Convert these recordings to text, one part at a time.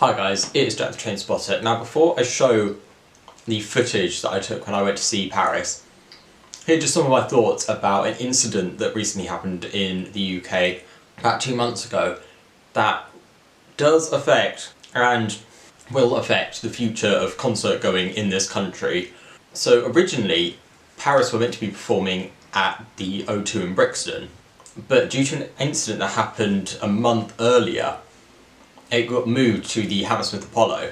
Hi guys, it is Jack the Train Spotter. Now before I show the footage that I took when I went to see Pvris, here are just some of my thoughts about an incident that recently happened in the UK about 2 months ago that does affect and will affect the future of concert going in this country. So originally Pvris were meant to be performing at the O2 in Brixton, but due to an incident that happened a month earlier, it got moved to the Hammersmith Apollo.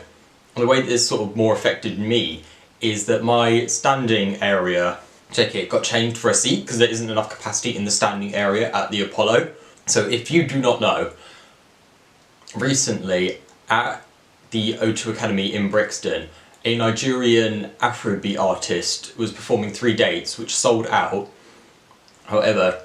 And the way that this sort of more affected me is that my standing area ticket got changed for a seat because there isn't enough capacity in the standing area at the Apollo. So if you do not know, recently at the O2 Academy in Brixton, a Nigerian Afrobeat artist was performing 3 dates which sold out. However,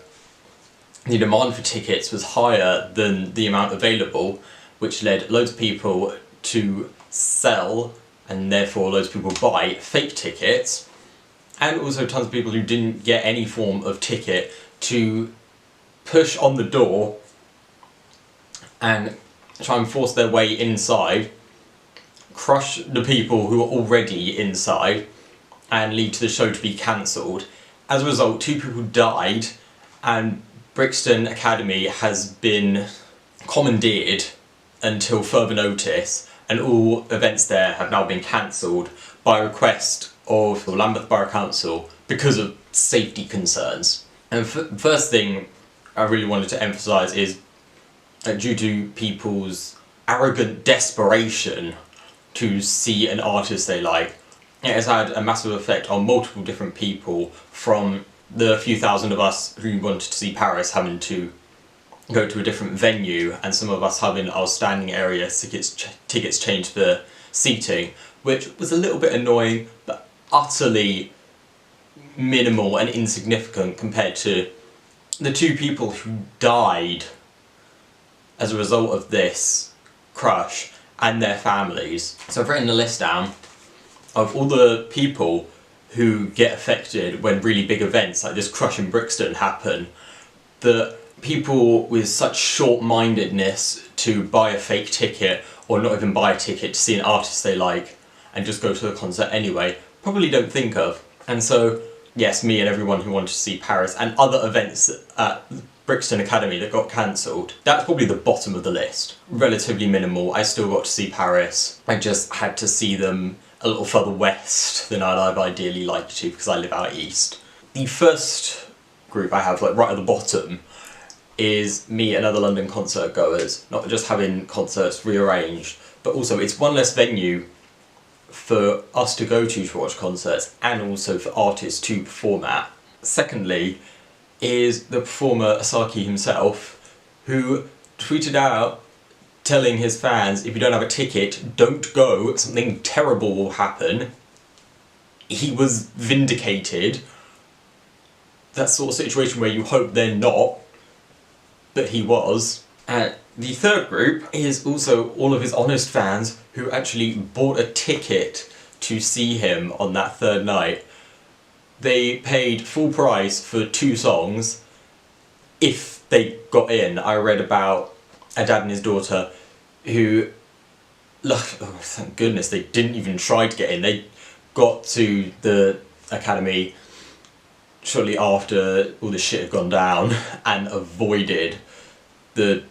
the demand for tickets was higher than the amount available, which led loads of people to sell and therefore loads of people buy fake tickets, and also tons of people who didn't get any form of ticket to push on the door and try and force their way inside, crush the people who are already inside and lead to the show to be cancelled. As a result, 2 people died and Brixton Academy has been commandeered until further notice, and all events there have now been cancelled by request of the Lambeth Borough Council because of safety concerns. And the first thing I really wanted to emphasise is that due to people's arrogant desperation to see an artist they like, it has had a massive effect on multiple different people, from the few thousand of us who wanted to see Pvris having to go to a different venue, and some of us having our standing area tickets changed for seating, which was a little bit annoying but utterly minimal and insignificant compared to the 2 people who died as a result of this crush and their families. So I've written a list down of all the people who get affected when really big events like this crush in Brixton happen. The people with such short-mindedness to buy a fake ticket or not even buy a ticket to see an artist they like and just go to the concert anyway probably don't think of. And so yes, me and everyone who wanted to see Pvris and other events at Brixton Academy that got cancelled, that's probably the bottom of the list. Relatively minimal. I still got to see Pvris. I just had to see them a little further west than I'd ideally like to because I live out east. The first group I have, like right at the bottom, is me and other London concert goers, not just having concerts rearranged, but also it's one less venue for us to go to watch concerts, and also for artists to perform at. Secondly is the performer Asaki himself, who tweeted out telling his fans, if you don't have a ticket, don't go, something terrible will happen. He was vindicated. That sort of situation where you hope they're not, but he was. The third group is also all of his honest fans who actually bought a ticket to see him on that third night. They paid full price for 2 songs if they got in. I read about a dad and his daughter who, look, oh, thank goodness they didn't even try to get in. They got to the Academy shortly after all this shit had gone down and avoided the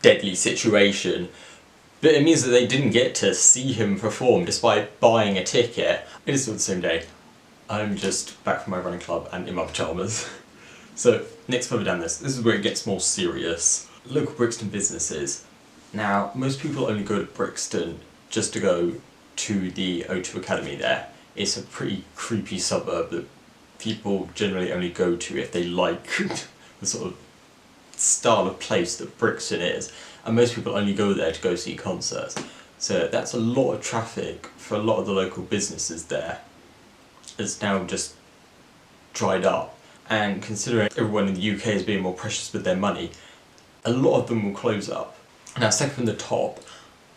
deadly situation, but it means that they didn't get to see him perform despite buying a ticket. It is still the same day. I'm just back from my running club and in my pyjamas. So next further down this is where it gets more serious. Local Brixton businesses. Now most people only go to Brixton just to go to the O2 Academy there. It's a pretty creepy suburb that people generally only go to if they like the sort of style of place that Brixton is, and most people only go there to go see concerts. So that's a lot of traffic for a lot of the local businesses there. It's now just dried up, and considering everyone in the UK is being more precious with their money, a lot of them will close up. Now second from the top,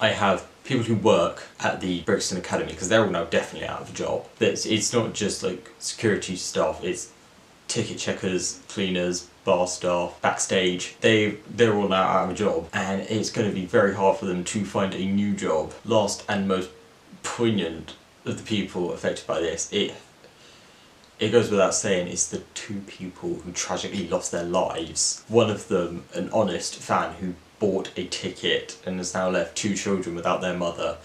I have people who work at the Brixton Academy, because they're all now definitely out of a job. It's not just like security staff, it's ticket checkers, cleaners, bar staff, backstage, they're all now out of a job, and it's going to be very hard for them to find a new job. Last and most poignant of the people affected by this, it goes without saying, it's the two people who tragically lost their lives. One of them, an honest fan who bought a ticket and has now left 2 children without their mother,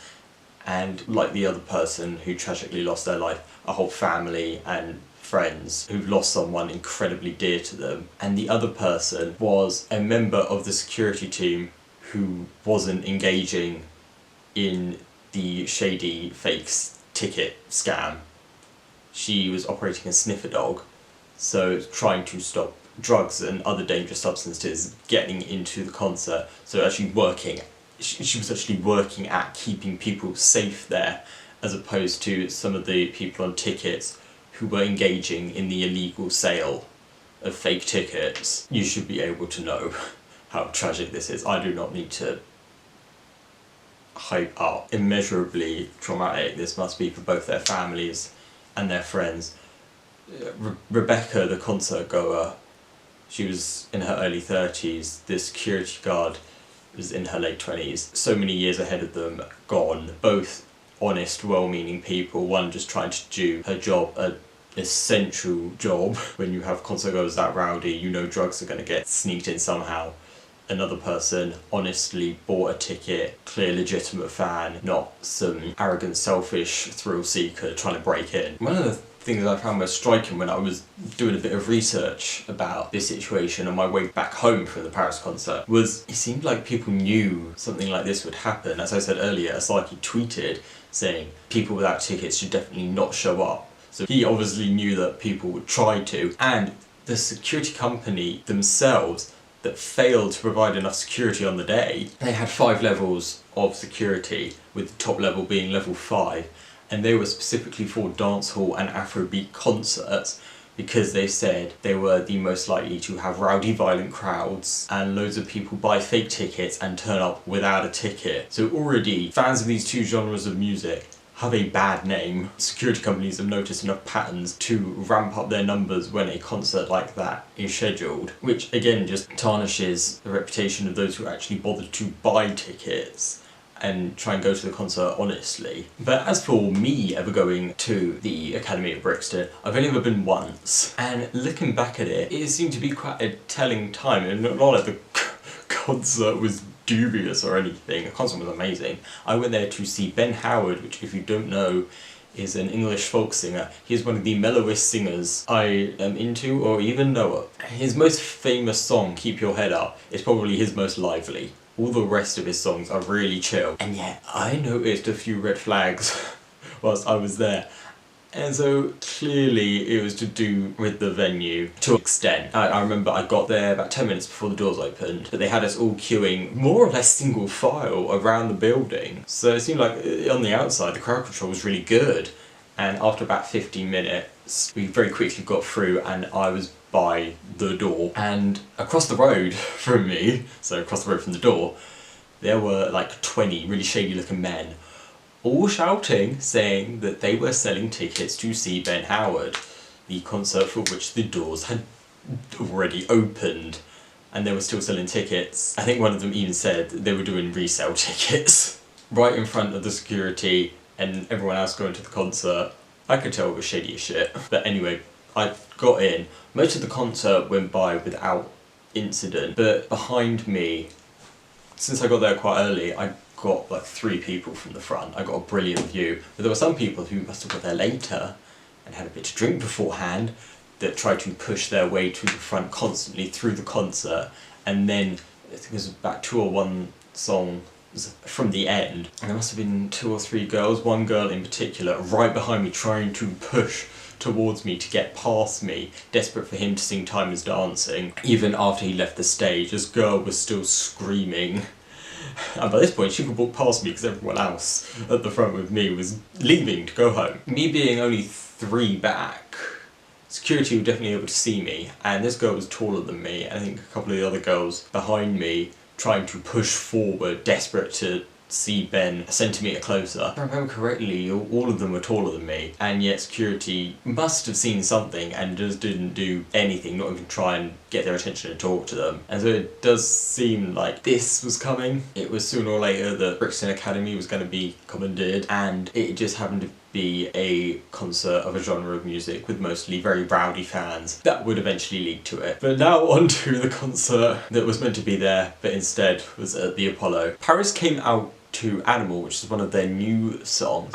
and like the other person who tragically lost their life, a whole family and friends who've lost someone incredibly dear to them. And the other person was a member of the security team who wasn't engaging in the shady fake ticket scam. She was operating a sniffer dog, so trying to stop drugs and other dangerous substances getting into the concert. So actually working, she was actually working at keeping people safe there, as opposed to some of the people on tickets who were engaging in the illegal sale of fake tickets. You should be able to know how tragic this is. I do not need to hype up immeasurably traumatic this must be for both their families and their friends. Rebecca, the concert goer, she was in her early 30s. The security guard was in her late 20s. So many years ahead of them, gone. Both honest, well-meaning people. One just trying to do her job, an essential job. When you have concert goers that rowdy, you know drugs are going to get sneaked in somehow. Another person honestly bought a ticket, clear legitimate fan, not some arrogant selfish thrill seeker trying to break in. One of the things I found most striking when I was doing a bit of research about this situation on my way back home from the Pvris concert was it seemed like people knew something like this would happen. As I said earlier, Asaki tweeted saying people without tickets should definitely not show up. So he obviously knew that people would try to, and the security company themselves that failed to provide enough security on the day. They had 5 levels of security, with the top level being level 5, and they were specifically for dancehall and Afrobeat concerts because they said they were the most likely to have rowdy, violent crowds and loads of people buy fake tickets and turn up without a ticket. So already, fans of these 2 genres of music have a bad name. Security companies have noticed enough patterns to ramp up their numbers when a concert like that is scheduled, which again just tarnishes the reputation of those who actually bothered to buy tickets and try and go to the concert honestly. But as for me ever going to the Academy at Brixton, I've only ever been once, and looking back at it, it seemed to be quite a telling time, and not like the concert was dubious or anything. The concert was amazing. I went there to see Ben Howard, which if you don't know is an English folk singer. He is one of the mellowest singers I am into or even know of. His most famous song, Keep Your Head Up, is probably his most lively. All the rest of his songs are really chill. And yet, I noticed a few red flags whilst I was there. And so clearly it was to do with the venue to an extent. I remember I got there about 10 minutes before the doors opened, but they had us all queuing more or less single file around the building. So it seemed like on the outside the crowd control was really good. And after about 15 minutes, we very quickly got through and I was by the door. And across the road from me, so across the road from the door, there were like 20 really shady looking men, all shouting, saying that they were selling tickets to see Ben Howard, the concert for which the doors had already opened, and they were still selling tickets. I think one of them even said they were doing resale tickets. Right in front of the security and everyone else going to the concert. I could tell it was shady as shit. But anyway, I got in. Most of the concert went by without incident, but behind me, since I got there quite early, I got like 3 people from the front. I got a brilliant view, but there were some people who must have got there later and had a bit to drink beforehand that tried to push their way to the front constantly through the concert, and then I think it was about 2 or 1 songs from the end, and there must have been 2 or 3 girls, one girl in particular, right behind me trying to push towards me to get past me, desperate for him to sing Time Is Dancing. Even after he left the stage, this girl was still screaming. And by this point she could walk past me because everyone else at the front with me was leaving to go home. Me being only 3 back, security were definitely able to see me, and this girl was taller than me, and I think a couple of the other girls behind me trying to push forward, desperate to see Ben a centimetre closer. If I remember correctly, all of them were taller than me, and yet security must have seen something and just didn't do anything, not even try and get their attention and talk to them. And so it does seem like this was coming. It was sooner or later that Brixton Academy was going to be commandeered, and it just happened to be a concert of a genre of music with mostly very rowdy fans that would eventually lead to it. But now on to the concert that was meant to be there but instead was at the Apollo. Pvris came out to Animal, which is one of their new songs.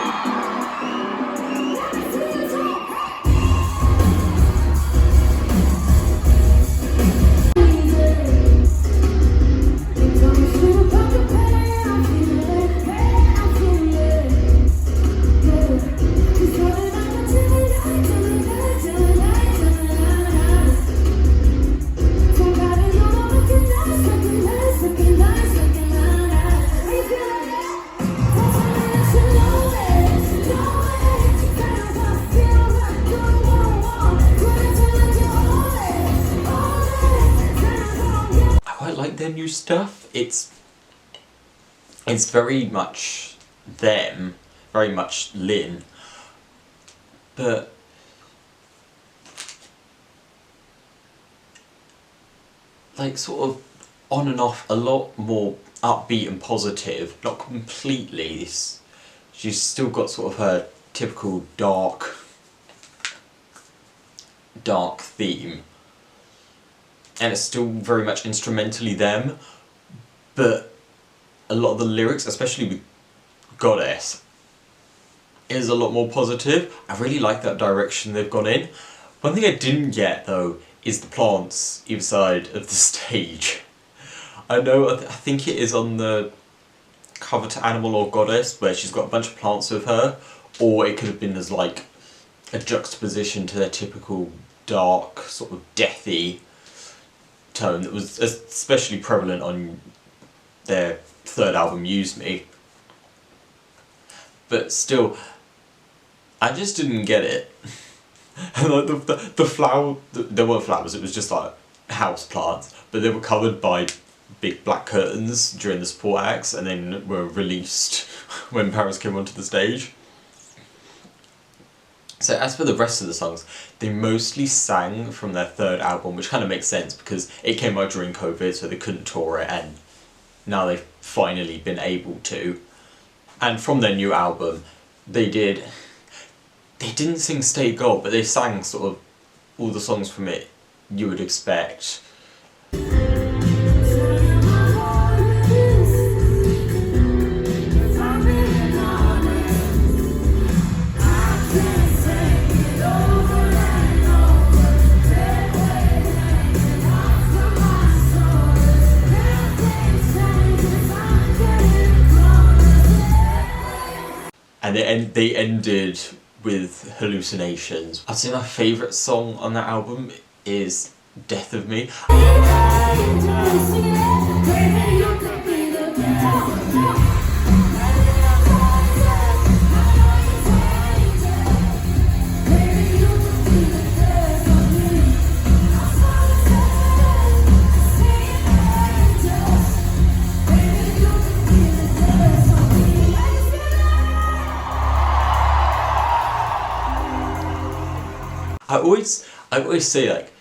Their new stuff. It's very much them, very much Lynn, but like sort of on and off, a lot more upbeat and positive. Not completely. She's still got sort of her typical dark theme. And it's still very much instrumentally them, but a lot of the lyrics, especially with Goddess, is a lot more positive. I really like that direction they've gone in. One thing I didn't get though is the plants either side of the stage. I know, I think it is on the cover to Animal or Goddess where she's got a bunch of plants with her, or it could have been as like a juxtaposition to their typical dark, sort of deathy tone that was especially prevalent on their third album, Use Me. But still, I just didn't get it. And like the flower, there weren't flowers, it was just like house plants, but they were covered by big black curtains during the support acts and then were released when Pvris came onto the stage. So as for the rest of the songs, they mostly sang from their third album, which kind of makes sense because it came out during COVID, so they couldn't tour it, and now they've finally been able to. And from their new album, they didn't sing Stay Gold, but they sang sort of all the songs from it you would expect. And they ended with Hallucinations. I'd say my favourite song on that album is Death of Me. I always say like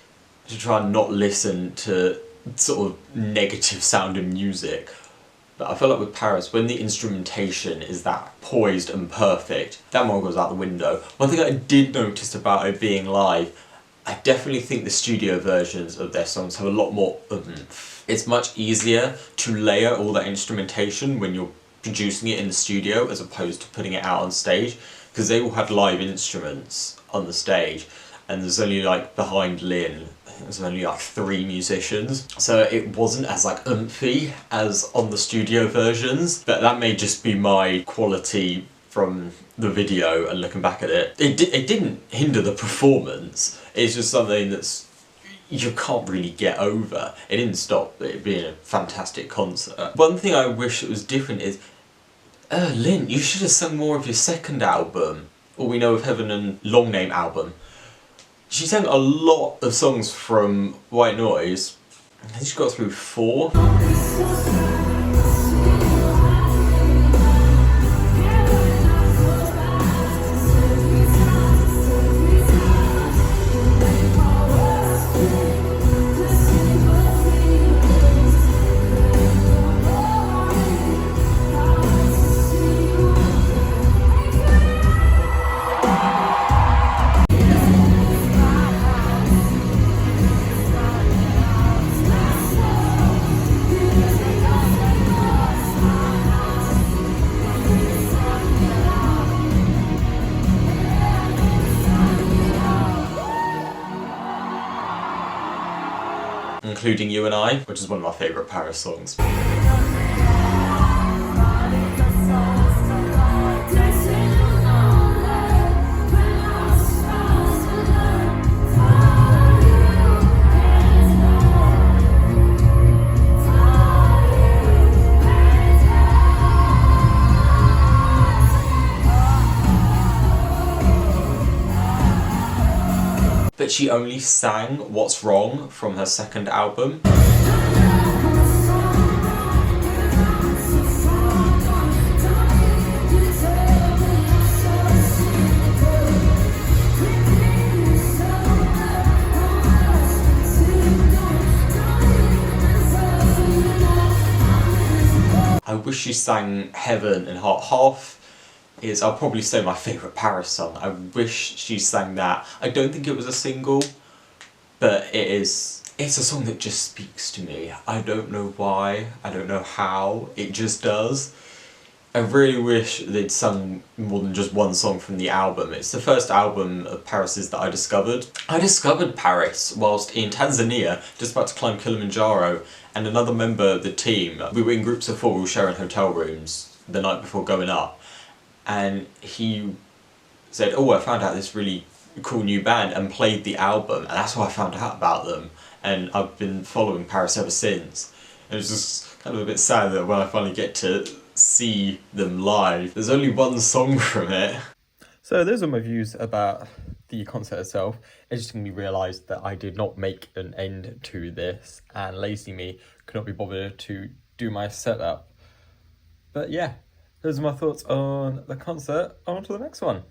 to try and not listen to sort of negative sounding music, but I feel like with Pvris, when the instrumentation is that poised and perfect, that one goes out the window. One thing I did notice about it being live, I definitely think the studio versions of their songs have a lot more oomph. It's much easier to layer all that instrumentation when you're producing it in the studio as opposed to putting it out on stage, because they all had live instruments on the stage. And there's only like behind Lynn, I think there's only like 3 musicians, so it wasn't as like oomphy as on the studio versions. But that may just be my quality from the video and looking back at it. It didn't hinder the performance. It's just something that's you can't really get over. It didn't stop it being a fantastic concert. One thing I wish that was different is, Lynn, you should have sung more of your second album, All We Know of Heaven and Long Name album. She sang a lot of songs from White Noise. I think she got through 4. including You and I, which is one of my favourite Paris songs. But she only sang What's Wrong from her second album. I wish she sang Heaven and Heart. Half is, I'll probably say, my favourite Paris song. I wish she sang that. I don't think it was a single, but it's a song that just speaks to me. I don't know why, I don't know how, it just does. I really wish they'd sung more than just one song from the album. It's the first album of Paris's that I discovered. I discovered Paris whilst in Tanzania, just about to climb Kilimanjaro, and another member of the team, we were in groups of 4, we were sharing hotel rooms the night before going up. And he said, oh, I found out this really cool new band, and played the album, and that's how I found out about them. And I've been following Paris ever since. And it's just kind of a bit sad that when I finally get to see them live, there's only one song from it. So those are my views about the concert itself. It just made me realise that I did not make an end to this, and lazy me could not be bothered to do my setup. But yeah. Those are my thoughts on the concert. On to the next one.